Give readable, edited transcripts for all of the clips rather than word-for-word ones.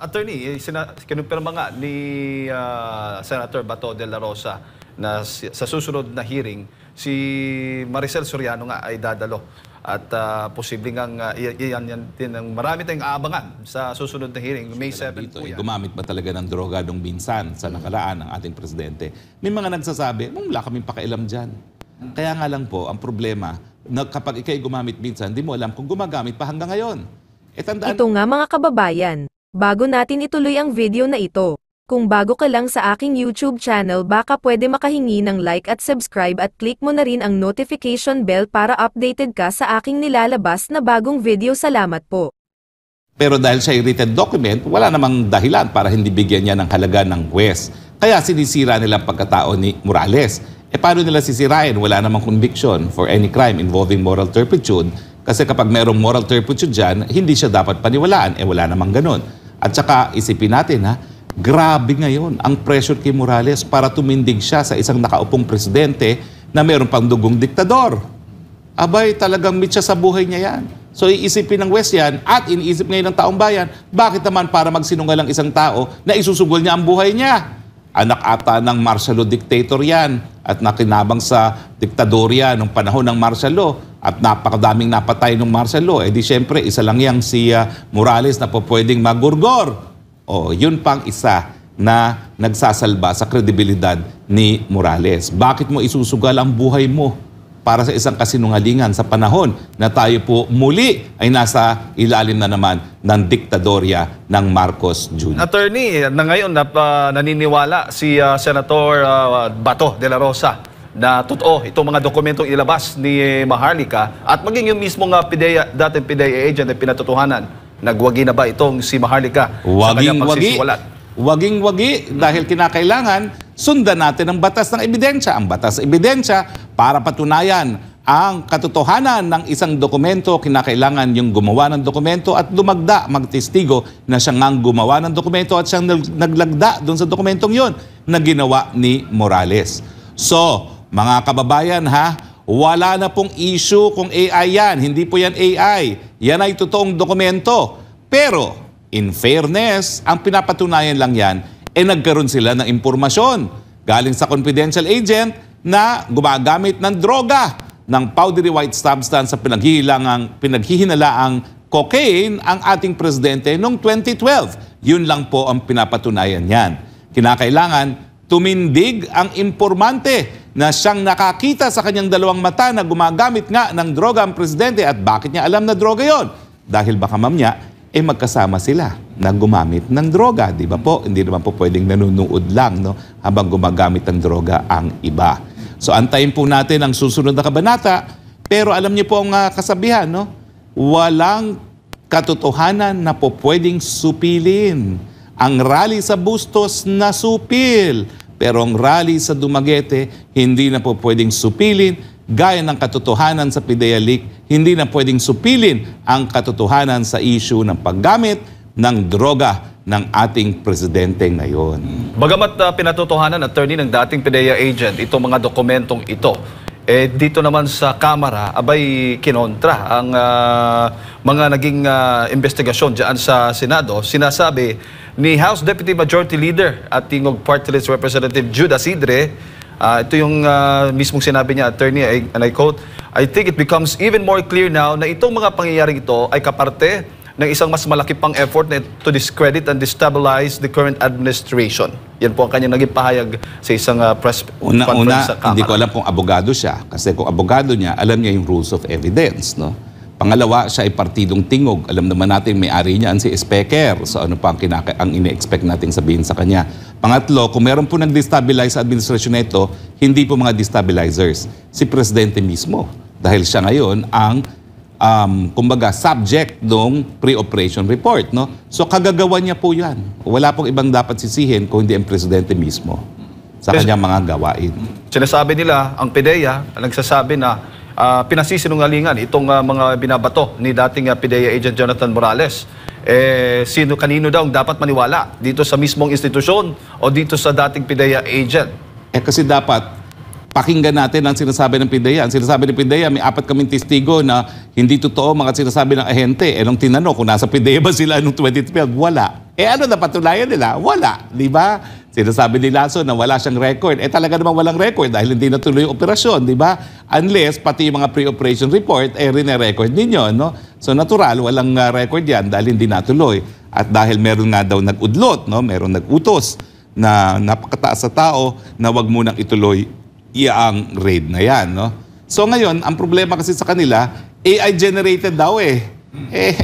Attorney, kinumpirma nga ni Senator Bato de la Rosa na sa susunod na hearing, si Maricel Soriano nga ay dadalo. At posibleng yan din ang marami tayong aabangan sa susunod na hearing. May 7 po yan. Gumamit ba talaga ng droga nung minsan sa nakaraan ng ating presidente? May mga nagsasabi, wala kaming pakialam dyan. Kaya nga lang po, ang problema, na kapag ikay gumamit minsan, hindi mo alam kung gumagamit pa hanggang ngayon. Ito nga mga kababayan, bago natin ituloy ang video na ito, kung bago ka lang sa aking YouTube channel baka pwede makahingi ng like at subscribe at click mo na rin ang notification bell para updated ka sa aking nilalabas na bagong video. Salamat po. Pero dahil siya written document, wala namang dahilan para hindi bigyan niya ng halaga ng huwes. Kaya sinisira nila ang pagkatao ni Morales. Paano nila sisirain? Wala namang conviction for any crime involving moral turpitude. Kasi kapag mayroong moral turpitude dyan, hindi siya dapat paniwalaan. Wala namang ganun. At saka isipin natin grabe ngayon ang pressure kay Morales para tumindig siya sa isang nakaupong presidente na mayroong pang dugong diktador. Abay, talagang mit siya sa buhay niya yan. So iisipin ng West yan at iniisip ngayon ng taong bayan, bakit naman para magsinungalang isang tao na isusugol niya ang buhay niya? Anak ata ng martial law dictator yan at nakinabang sa diktadorya nung panahon ng martial law at napakadaming napatay ng martial law. Di syempre, isa lang yang si Morales na po pwedeng magurgor. Yun pang isa na nagsasalba sa kredibilidad ni Morales. Bakit mo isusugal ang buhay mo para sa isang kasinungalingan sa panahon na tayo po muli ay nasa ilalim na naman ng diktadorya ng Marcos Jr. Attorney, na ngayon naniniwala si Senator Bato de la Rosa na totoo itong mga dokumentong ilabas ni Maharlika at maging yung mismong dating PIDEA agent na pinatotohanan. Nagwagi na ba itong si Maharlika sa kanyang pagsisiwalat? Waging-wagi dahil kinakailangan sundan natin ang batas ng ebidensya. Ang batas ng ebidensya para patunayan ang katotohanan ng isang dokumento, kinakailangan yung gumawa ng dokumento at lumagda, magtestigo na siya ngang gumawa ng dokumento at siyang naglagda doon sa dokumentong yun na ginawa ni Morales. So, mga kababayan wala na pong issue kung AI yan. Hindi po yan AI. Yan ay totoong dokumento. Pero, in fairness, ang pinapatunayan lang yan, nagkaroon sila ng impormasyon galing sa confidential agent na gumagamit ng droga, ng powdery white substance sa pinaghihinalaang cocaine ang ating presidente noong 2012. Yun lang po ang pinapatunayan yan. Kinakailangan tumindig ang impormante na siyang nakakita sa kanyang dalawang mata na gumagamit nga ng droga ang presidente. At bakit niya alam na droga yon? Dahil baka mamaya, magkasama sila na gumamit ng droga. Di ba po? Hindi naman po pwedeng nanunood lang habang gumagamit ng droga ang iba. So antayin po natin ang susunod na kabanata. Pero alam niyo po ang kasabihan, walang katotohanan na po pwedeng supilin. Ang rally sa Bustos na supil. Pero ang rally sa Dumaguete, hindi na po pwedeng supilin. Gaya ng katotohanan sa PIDEA leak, hindi na pwedeng supilin ang katotohanan sa issue ng paggamit ng droga ng ating presidente ngayon. Bagamat pinatotohanan, attorney, ng dating PIDEA agent, itong mga dokumentong ito, dito naman sa Kamara, abay kinontra ang mga naging investigasyon dyan sa Senado. Sinasabi ni House Deputy Majority Leader at Tingog Party List Representative Jude Asidre, ito yung mismong sinabi niya, attorney, and I quote, "I think it becomes even more clear now na itong mga pangyayaring ito ay kaparte ng isang mas malaki pang effort na to discredit and destabilize the current administration." Yan po ang kanyang naging pahayag sa isang press conference sa Kamara. Hindi ko alam kung abogado siya. Kasi kung abogado niya, alam niya yung rules of evidence. Pangalawa, siya ay partidong tingog. Alam naman natin may-ari niyan si Speaker. So ano pa ang ine-expect natin sabihin sa kanya. Pangatlo, kung meron po nag-destabilize sa administrasyon na ito, hindi po mga destabilizers. Si Presidente mismo. Dahil siya ngayon ang kumbaga subject ng pre-operation report. So kagagawa niya po yan. Wala pong ibang dapat sisihin kung hindi ang Presidente mismo sa kanyang mga gawain. Sinasabi nila, ang PIDEA, nagsasabi na pinasisinungalingan itong mga binabato ni dating PIDEA agent Jonathan Morales. Kanino daw dapat maniwala? Dito sa mismong institusyon o dito sa dating PIDEA agent? Kasi dapat pakinggan natin ang sinasabi ng PIDEA. Ang sinasabi ng PIDEA, may 4 kaming testigo na hindi totoo mga sinasabi ng ahente. Nung tinanong kung nasa PIDEA ba sila noong 2012, wala. Ano na patunayan nila? Wala, di ba? Sinasabi ni Lasso na wala siyang record. Talaga namang walang record dahil hindi natuloy yung operasyon, di ba? Unless pati yung mga pre-operation report, rine-record ninyo, no? So natural, walang record yan dahil hindi natuloy. At dahil meron nga daw nag-udlot, no? Meron nag-utos na napakataas sa tao na wag munang ituloy ang raid na yan, no? So ngayon, ang problema kasi sa kanila, AI-generated daw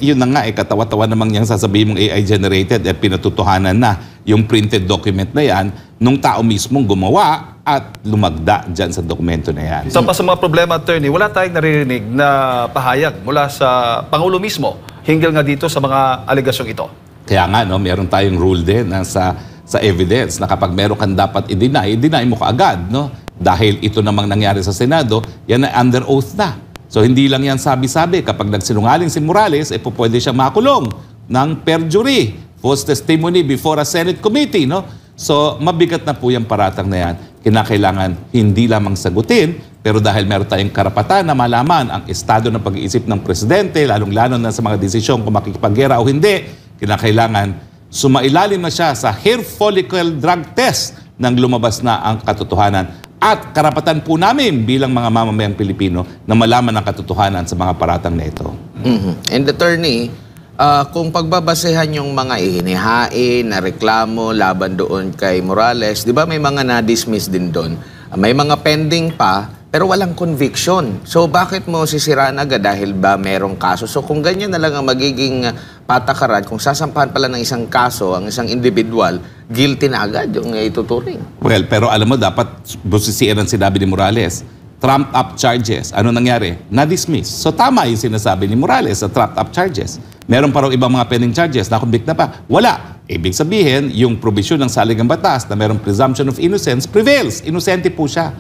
yun na nga, katawa-tawa namang yung sasabihin mong AI-generated pinatutuhanan na yung printed document na yan nung tao mismong gumawa at lumagda dyan sa dokumento na yan. Sa mga problema, attorney, wala tayong naririnig na pahayag mula sa Pangulo mismo hinggil nga dito sa mga alegasyong ito. Kaya nga, no, meron tayong rule din na sa evidence na kapag meron kang dapat i-deny mo kaagad, no? Dahil ito namang nangyari sa Senado, yan ay under oath na. So hindi lang yan sabi-sabi. Kapag nagsinungaling si Morales, pwede siya makulong ng perjury, false testimony before a Senate committee, no? So mabigat na po yung paratang na yan. Kinakailangan hindi lamang sagutin, pero dahil meron tayong karapatan na malaman ang estado ng pag-iisip ng presidente, lalong-lalo na sa mga desisyon kung makikipaggera o hindi, kinakailangan sumailalim na siya sa hair follicle drug test nang lumabas na ang katotohanan. At karapatan po namin bilang mga mamamayang Pilipino na malaman ang katotohanan sa mga paratang na ito. And attorney, kung pagbabasehan yung mga ihinihain na reklamo laban doon kay Morales, di ba may mga na-dismiss din doon? May mga pending pa, pero walang conviction. So bakit mo sisiraan agad dahil ba merong kaso? So kung ganyan na lang ang magiging patakaran, kung sasampahan pala ng isang kaso, ang isang individual, guilty na agad yung ituturing. Well, pero alam mo, dapat busisiin ang sinabi ni Morales. Trumped up charges. Ano nangyari? Na-dismiss. So tama yung sinasabi ni Morales sa trumped up charges. Meron pa raw ibang mga pending charges na convict na pa. Wala. Ibig sabihin, yung provision ng saligang batas na merong presumption of innocence prevails. Inosente po siya.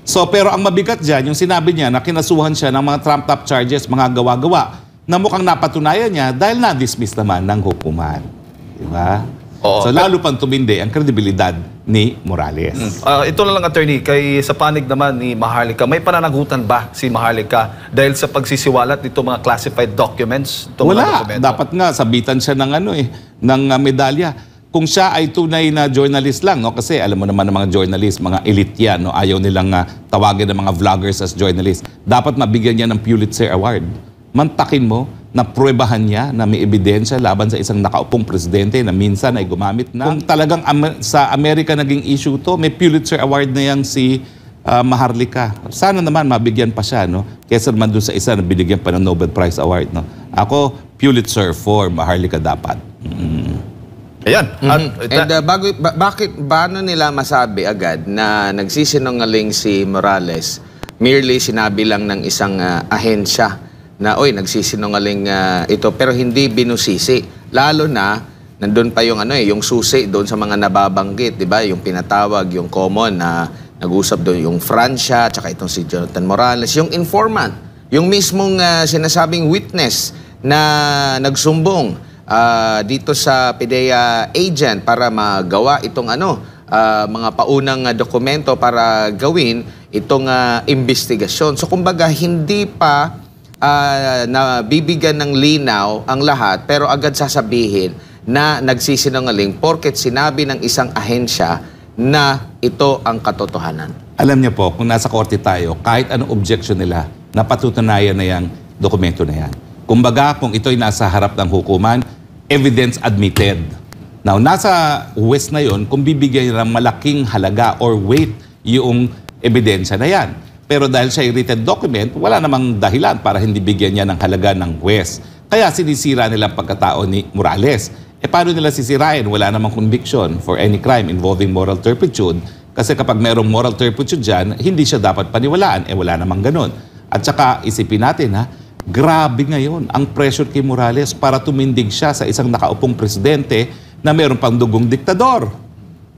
So, pero ang mabigat dyan, yung sinabi niya na kinasuhan siya ng mga trumped up charges, mga gawa-gawa, na mukhang napatunayan niya dahil na-dismiss naman ng hukuman. Diba? Oo, so, lalo pang tumindi ang kredibilidad ni Morales. Ito na lang, attorney, sa panig naman ni Maharlika, may pananagutan ba si Maharlika dahil sa pagsisiwalat nito mga classified documents? Wala. Dapat nga, sabitan siya ng, ng medalya. Kung siya ay tunay na journalist lang, no? Kasi alam mo naman ng mga journalist, mga elite yan, no? Ayaw nilang tawagin ng mga vloggers as journalist. Dapat mabigyan niya ng Pulitzer Award. Mantakin mo na pruwebahan niya na may ebidensya laban sa isang nakaupong presidente na minsan ay gumamit na. Kung talagang sa Amerika naging issue to, may Pulitzer Award na yang si Maharlika. Sana naman mabigyan pa siya, no? Kesa naman doon sa isa na binigyan pa ng Nobel Prize Award, no? Ako, Pulitzer for Maharlika dapat. Ayan. Bakit nila masabi agad na nagsisinungaling si Morales? Merely sinabi lang ng isang ahensya na, nagsisinungaling ito, pero hindi binusisi. Lalo na, nandun pa yung, yung susi doon sa mga nababanggit, di ba? Yung pinatawag, yung common na nag-usap doon, yung Francia, tsaka itong si Jonathan Morales, yung informant, yung mismong sinasabing witness na nagsumbong dito sa PDEA agent para magawa itong mga paunang dokumento para gawin itong investigasyon. So kumbaga hindi pa nabibigyan ng linaw ang lahat, pero agad sasabihin na nagsisinungaling porket sinabi ng isang ahensya na ito ang katotohanan. Alam niyo po, kung nasa korte tayo, kahit anong objection nila, napatutunayan na yung dokumento na yan. Kumbaga, kung ito'y nasa harap ng hukuman, evidence admitted. Now, nasa West na yon, kung bibigyan ng malaking halaga or weight yung ebidensya na yan. Pero dahil siya written document, wala namang dahilan para hindi bigyan niya ng halaga ng West. Kaya sinisira nila ang pagkatao ni Morales. Paano nila sisirain? Wala namang conviction for any crime involving moral turpitude. Kasi kapag mayroong moral turpitude dyan, hindi siya dapat paniwalaan. Wala namang ganun. At saka isipin natin, grabe ngayon ang pressure kay Morales para tumindig siya sa isang nakaupong presidente na mayroon pang dugong diktador.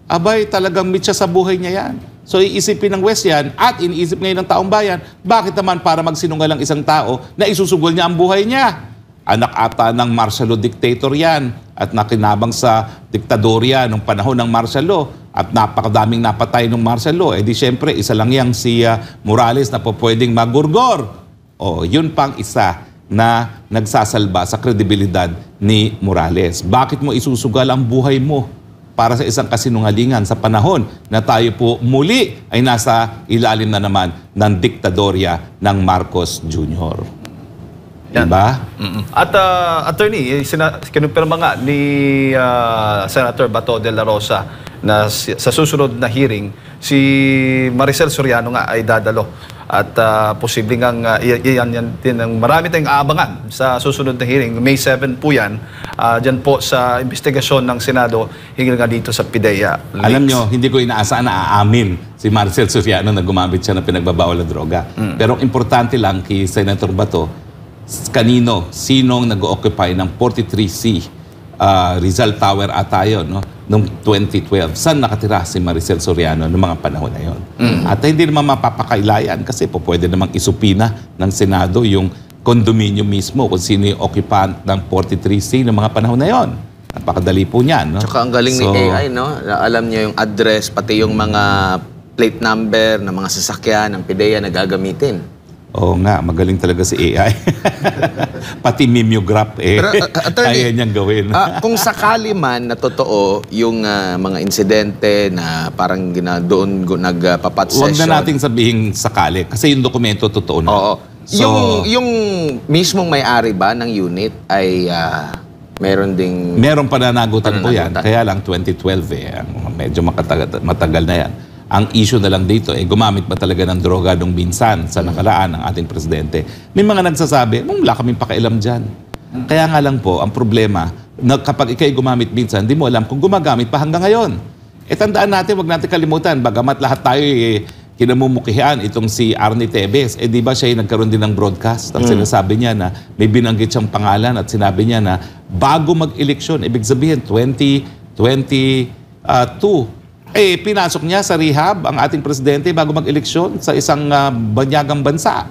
Abay, talagang mitya sa buhay niya yan. So iisipin ng West yan at iniisip ngayon ng taong bayan, bakit naman para magsinungaling isang tao na isusugol niya ang buhay niya? Anak ata ng martial law dictator yan at nakinabang sa diktadorya nung panahon ng martial law at napakadaming napatay ng martial law. Di syempre, isa lang yang si Morales na po pwedeng magurgor. Yun pang isa na nagsasalba sa kredibilidad ni Morales. Bakit mo isusugal ang buhay mo para sa isang kasinungalingan sa panahon na tayo po muli ay nasa ilalim na naman ng diktadorya ng Marcos Jr.? Yan. Diba? At attorney, kinumpirma nga ni Senator Bato de la Rosa na sa susunod na hearing, si Maricel Soriano nga ay dadalo. At posibleng ang yan din ang marami tayong aabangan sa susunod na hearing. May 7 po yan. Diyan po sa investigasyon ng Senado hingil nga dito sa PIDEA. Alam nyo, hindi ko inaasahan na aamin si Maricel Soriano na gumamit siya ng pinagbabawal na droga. Pero importante lang kay Senator Bato, sinong nag-occupy ng 43C Rizal Tower ata yun, no? Noong 2012. Saan nakatira si Maricel Soriano noong mga panahon na yun? At hindi naman mapapakailayan kasi po pwede namang isupina ng Senado yung condominium mismo kung sino yung occupant ng 43C noong mga panahon na yun. Napakadali po niyan. No? Tsaka ang galing ni AI, no? Alam niya yung address, pati yung mga plate number ng mga sasakyan ng PIDEA na gagamitin. Oo nga, magaling talaga si AI. Pati mimeograph Pero, attorney, kaya niyang gawin. kung sakali man na totoo yung mga insidente na parang doon nagpapat session. Huwag na nating sabihin sakali kasi yung dokumento totoo na. Oo. So, yung mismong may-ari ba ng unit ay meron ding... meron pananagutan po yan. Kaya lang 2012 medyo matagal na yan. Ang issue na lang dito, gumamit ba talaga ng droga nung minsan sa nakaraan ng ating presidente? May mga nagsasabi, wala kaming pakialam dyan. Kaya nga lang po, ang problema, na kapag ikay gumamit minsan, hindi mo alam kung gumagamit pa hanggang ngayon. Tandaan natin, wag natin kalimutan, bagamat lahat tayo kinamumukihan itong si Arnie Tevez, di ba siya nagkaroon din ng broadcast? Ang sinasabi niya na may binanggit siyang pangalan at sinabi niya na bago mag-eleksyon, ibig sabihin 2022, pinasok niya sa rehab ang ating presidente bago mag-eleksyon sa isang banyagang bansa.